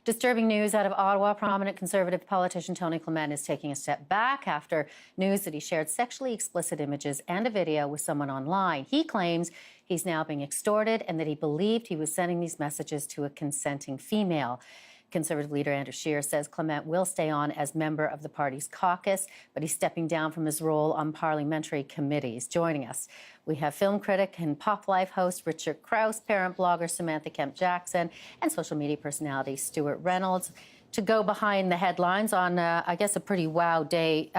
Disturbing news out of Ottawa. Prominent Conservative politician Tony Clement is taking a step back after news that he shared sexually explicit images and a video with someone online. He claims he's now being extorted and that he believed he was sending these messages to a consenting female. Conservative leader Andrew Scheer says Clement will stay on as member of the party's caucus, but he's stepping down from his role on parliamentary committees. Joining us, we have film critic and Pop Life host Richard Crouse, parent blogger Samantha Kemp-Jackson, and social media personality Stewart Reynolds to go behind the headlines on, I guess, a pretty wow day.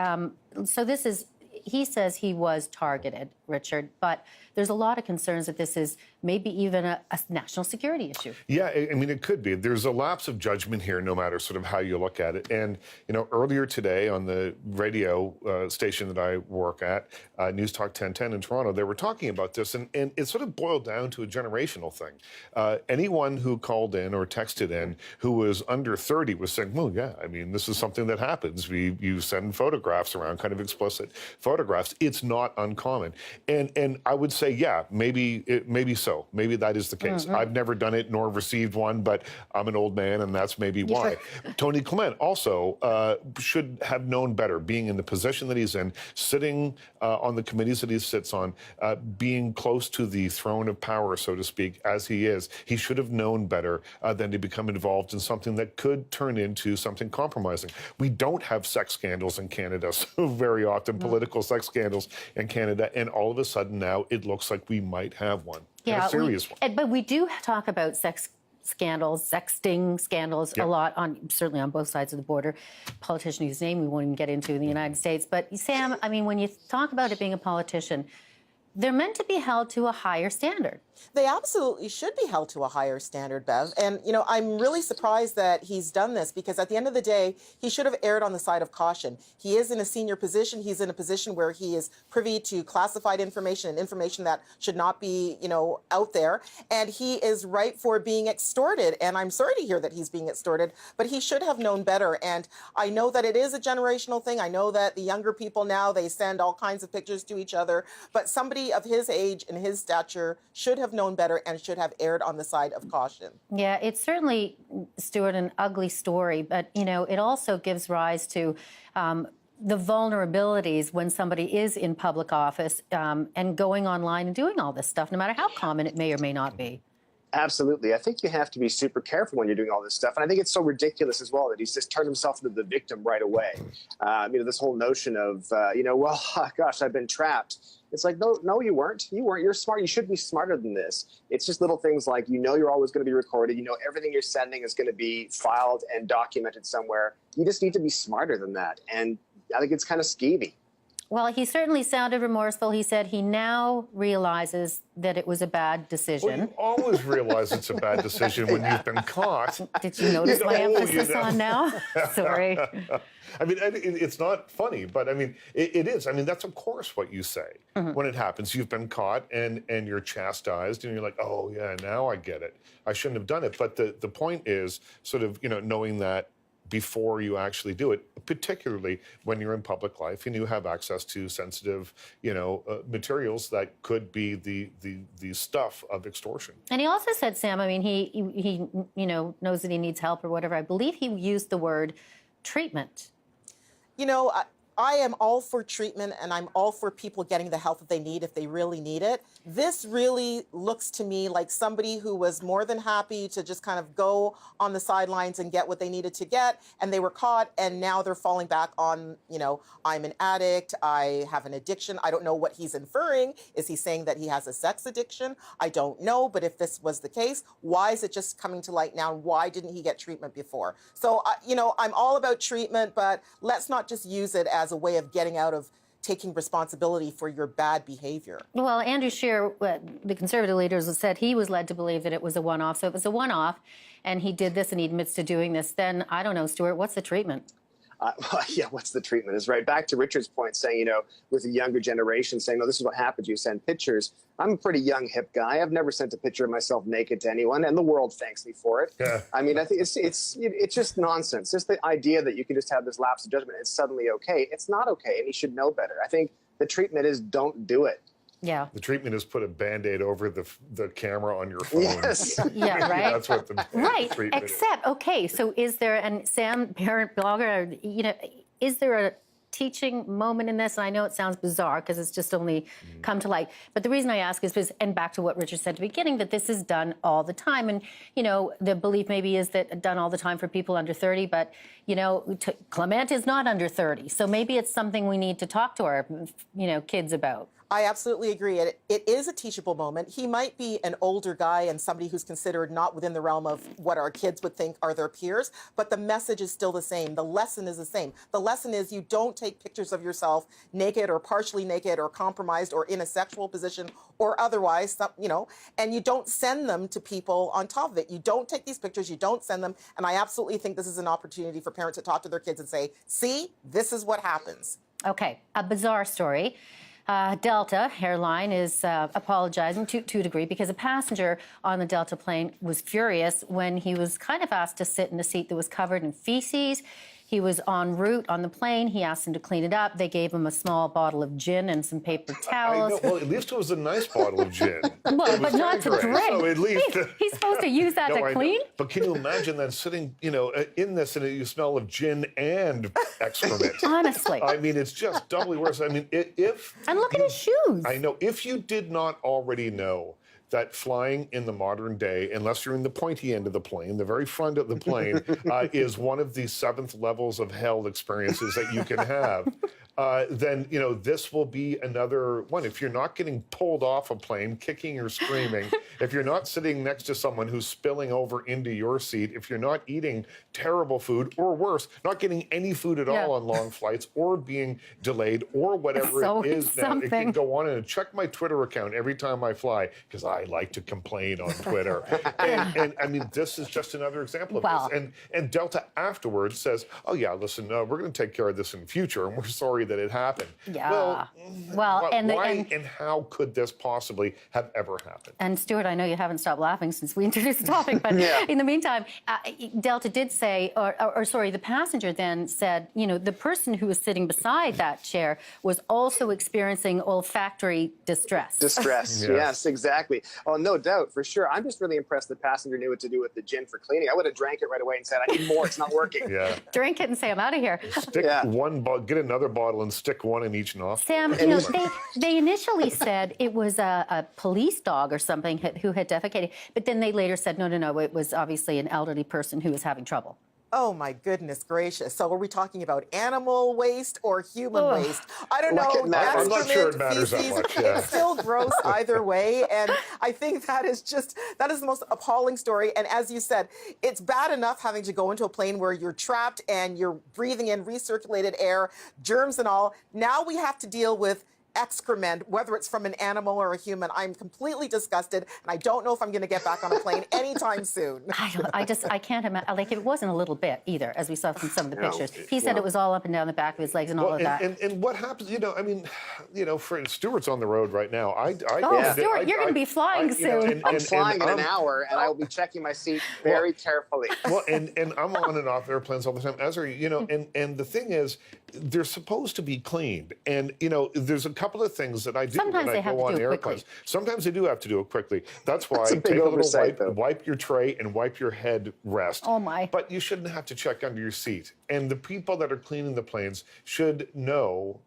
So this is, he says he was targeted, Richard, but there's a lot of concerns that this is maybe even a national security issue. Yeah, I mean, it could be. There's a lapse of judgment here, no matter sort of how you look at it. And, you know, earlier today on the radio station that I work at, News Talk 1010 in Toronto, they were talking about this, and it sort of boiled down to a generational thing. Anyone who called in or texted in who was under 30 was saying, well, yeah, I mean, this is something that happens. You send photographs around, kind of explicit photographs. It's not uncommon. And I would say, yeah, maybe so. Maybe that is the case. I've never done it nor received one, but I'm an old man, and that's maybe why. Tony Clement also should have known better, being in the position that he's in, sitting on the committees that he sits on, being close to the throne of power, so to speak, as he is. He should have known better than to become involved in something that could turn into something compromising. We don't have sex scandals in Canada so very often, political sex scandals in Canada, and all of a sudden now it looks like we might have one. Yeah, a serious one. But we do talk about sex scandals, sexting scandals a lot, certainly on both sides of the border. Politician whose name we won't even get into in the United States. But Sam, I mean, when you talk about it being a politician, they're meant to be held to a higher standard. They absolutely should be held to a higher standard, Bev. And, you know, I'm really surprised that he's done this, because at the end of the day, he should have erred on the side of caution. He is in a senior position. He's in a position where he is privy to classified information and information that should not be, you know, out there. And he is ripe for being extorted. And I'm sorry to hear that he's being extorted, but he should have known better. And I know that it is a generational thing. I know that the younger people now, they send all kinds of pictures to each other. But somebody of his age and his stature should have known better and should have erred on the side of caution. Yeah, it's certainly, Stewart, an ugly story, but, you know, it also gives rise to the vulnerabilities when somebody is in public office and going online and doing all this stuff, no matter how common it may or may not be. Absolutely. I think you have to be super careful when you're doing all this stuff. And I think it's so ridiculous as well that he's just turned himself into the victim right away. You know, this whole notion of, you know, well, gosh, I've been trapped. It's like, no, you weren't. You weren't. You're smart. You should be smarter than this. It's just little things like, you know, you're always going to be recorded. You know, everything you're sending is going to be filed and documented somewhere. You just need to be smarter than that. And I think it's kind of skeevy. Well, he certainly sounded remorseful. He said he now realizes that it was a bad decision. Well, you always realize it's a bad decision when you've been caught. Did you notice my emphasis on now? Sorry. I mean, it's not funny, but I mean, it is. I mean, that's of course what you say when it happens. You've been caught and you're chastised and you're like, oh, yeah, now I get it. I shouldn't have done it. But the point is sort of, you know, knowing that before you actually do it, particularly when you're in public life and you have access to sensitive, you know, materials that could be the stuff of extortion. And he also said, Sam, I mean, he you know, knows that he needs help or whatever. I believe he used the word treatment. You know, I am all for treatment, and I'm all for people getting the help that they need if they really need it. This really looks to me like somebody who was more than happy to just kind of go on the sidelines and get what they needed to get, and they were caught, and now they're falling back on, you know, I'm an addict, I have an addiction. I don't know what he's inferring. Is he saying that he has a sex addiction? I don't know, but if this was the case, why is it just coming to light now? Why didn't he get treatment before? So, you know, I'm all about treatment, but let's not just use it as a way of getting out of taking responsibility for your bad behavior. Well, Andrew Scheer, the Conservative leaders, said he was led to believe that it was a one-off. So if it's a one-off and he did this and he admits to doing this, then I don't know, Stewart, what's the treatment? Yeah, what's the treatment? Is right back to Richard's point, saying, you know, with the younger generation saying, no, this is what happens. You send pictures. I'm a pretty young, hip guy. I've never sent a picture of myself naked to anyone, and the world thanks me for it. Yeah. I mean, I think it's just nonsense. Just the idea that you can just have this lapse of judgment. It's suddenly okay. It's not okay, and he should know better. I think the treatment is don't do it. Yeah. The treatment is put a Band-Aid over the camera on your phone. Yes. Yeah, right. That's what the Right. treatment is. Except, okay, so is there, and Sam, parent blogger, is there a teaching moment in this? And I know it sounds bizarre because it's just only come to light. But the reason I ask is because, and back to what Richard said at the beginning, that this is done all the time. And, the belief maybe is that done all the time for people under 30, but, Clement is not under 30. So maybe it's something we need to talk to our, kids about. I absolutely agree. It is a teachable moment. He might be an older guy and somebody who's considered not within the realm of what our kids would think are their peers, but the message is still the same. The lesson is the same. The lesson is you don't take pictures of yourself naked or partially naked or compromised or in a sexual position or otherwise, and you don't send them to people on top of it. You don't take these pictures, you don't send them. And I absolutely think this is an opportunity for parents to talk to their kids and say, see, this is what happens. Okay, a bizarre story. Delta airline is apologizing to a degree because a passenger on the Delta plane was furious when he was kind of asked to sit in a seat that was covered in feces. He was en route on the plane. He asked them to clean it up. They gave him a small bottle of gin and some paper towels. I know. Well, at least it was a nice bottle of gin. Well, but not to drink. So at least He's supposed to use that to clean? But can you imagine then sitting, in this and you smell of gin and excrement? Honestly. I mean, it's just doubly worse. I mean, if... And look at his shoes. I know. If you did not already know that flying in the modern day, unless you're in the pointy end of the plane, the very front of the plane, is one of the 7th levels of hell experiences that you can have, then, this will be another one. If you're not getting pulled off a plane, kicking or screaming, if you're not sitting next to someone who's spilling over into your seat, if you're not eating terrible food, or worse, not getting any food at all on long flights, or being delayed, or whatever it is now, it can go on. And check my Twitter account every time I fly, because I like to complain on Twitter. and I mean, this is just another example of this. And Delta afterwards says, oh yeah, listen, we're going to take care of this in the future, and we're sorry that it happened. Yeah. Well, why and how could this possibly have ever happened? And Stewart, I know you haven't stopped laughing since we introduced the topic, but in the meantime, Delta did say, the passenger then said, the person who was sitting beside that chair was also experiencing olfactory distress. Yes, exactly. Oh, no doubt, for sure. I'm just really impressed the passenger knew what to do with the gin for cleaning. I would have drank it right away and said, I need more, it's not working. Drink it and say, I'm out of here. Get another bottle and stick one in each nostril. Sam, they initially said it was a police dog or something who had defecated, but then they later said, no, it was obviously an elderly person who was having trouble. Oh, my goodness gracious. So are we talking about animal waste or human waste? I don't know. I'm not sure it matters that much. It's still gross either way. And I think that is the most appalling story. And as you said, it's bad enough having to go into a plane where you're trapped and you're breathing in recirculated air, germs and all. Now we have to deal with excrement, whether it's from an animal or a human. I'm completely disgusted, and I don't know if I'm going to get back on a plane anytime soon. I can't imagine. Like, it wasn't a little bit either, as we saw from some of the pictures. He said it was all up and down the back of his legs and all of that. And what happens, for Stewart's on the road right now. Stuart, you're going to be flying soon. I'm flying in an hour, and I will be checking my seat very carefully. Well, and I'm on and off airplanes all the time, as are you. And the thing is, they're supposed to be cleaned, and there's a couple of things that I do Sometimes when I go on airplanes. Quickly. Sometimes they do have to do it quickly. That's why take a oversight, little wipe your tray and wipe your head rest. Oh my! But you shouldn't have to check under your seat. And the people that are cleaning the planes should know,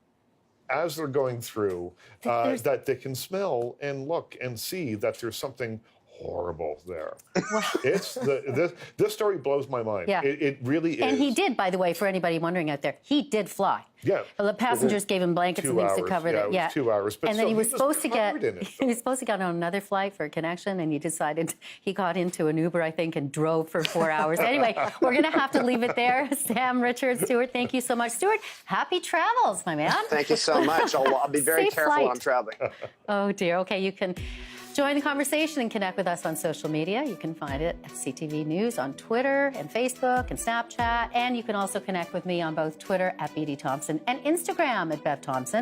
as they're going through, that they can smell and look and see that there's something horrible there. It's this story blows my mind. Yeah. It really is. And he did, by the way, for anybody wondering out there, he did fly. Yeah. The passengers gave him blankets and things to cover it. Yeah, it was 2 hours. But and then he was supposed to get on another flight for a connection, and he decided he got into an Uber, I think, and drove for 4 hours. Anyway, we're going to have to leave it there. Sam, Richard, Stewart, thank you so much. Stewart, happy travels, my man. Thank you so much. I'll be very Safe careful flight. when I'm traveling. Oh, dear. Okay, you can join the conversation and connect with us on social media. You can find it at CTV News on Twitter and Facebook and Snapchat. And you can also connect with me on both Twitter at Bev Thomson and Instagram at Bev Thomson.